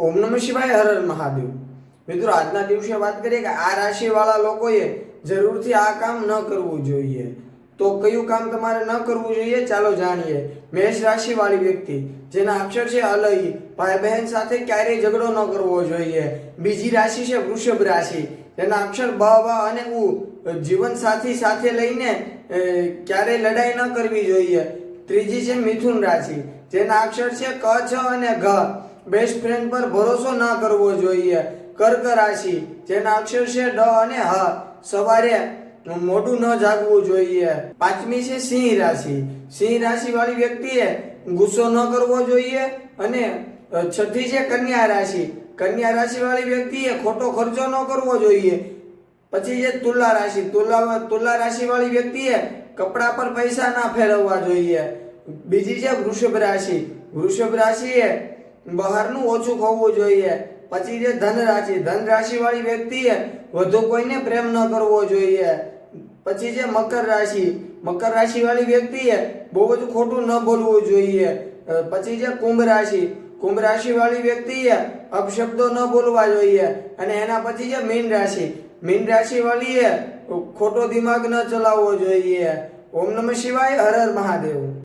ઓમ નમઃ શિવાય, હર હર મહાદેવ। મિત્રો, આજના દિવસે વાત કરીએ કે આ રાશિવાળા લોકોએ જરૂરથી આ કામ ન કરવું જોઈએ। તો કયું કામ તમારે ન કરવું જોઈએ ચાલો જાણીએ। મેષ રાશિવાળી વ્યક્તિ જેના અક્ષર છે અલઈ, ભાઈ બહેન સાથે ક્યારેય ઝઘડો ન કરવો જોઈએ। બીજી રાશિ છે વૃષભ રાશિ, જેના અક્ષર બ, વ અને ઉ, જીવન સાથી સાથે લઈને ક્યારેય લડાઈ ન કરવી જોઈએ। ત્રીજી છે મિથુન રાશિ, જેના અક્ષર છે ક, છ અને ઘ, બેસ્ટ ફ્રેન્ડ પર ભરોસો ન કરવો જોઈએ। કર્ક રાશિ, જેના અક્ષર છે ડ અને હ, સવારે મોડું ન જાગવું જોઈએ। પાંચમી છે સિંહ રાશિ, સિંહ રાશિ વાળી વ્યક્તિએ ગુસ્સો ન કરવો જોઈએ। અને છઠ્ઠી છે કન્યા રાશિ, કન્યા રાશિ વાળી વ્યક્તિએ ખોટો ખર્ચો ન કરવો જોઈએ। પછી છે તુલા રાશિ, તુલા રાશિ વાળી વ્યક્તિએ કપડા પર પૈસા ના ફેરવવા જોઈએ। બીજી છે વૃષભ રાશિ, વૃષભ રાશિએ બહારનું ઓછું ખાવું જોઈએ। પછી છે ધન રાશિ, ધન રાશિ વાળી વ્યક્તિએ વધુ કોઈને પ્રેમ ન કરવો જોઈએ। પછી છે મકર રાશિ, મકર રાશિ વાળી વ્યક્તિએ બહુ બધું ખોટું ન બોલવું જોઈએ। પછી છે કુંભ રાશિ, કુંભ રાશિ વાળી વ્યક્તિએ અપશબ્દો ન બોલવા જોઈએ। અને એના પછી છે મીન રાશિ, મીન રાશિ વાળીએ ખોટો દિમાગ ન ચલાવવો જોઈએ। ઓમ નમઃ શિવાય, હર હર મહાદેવ।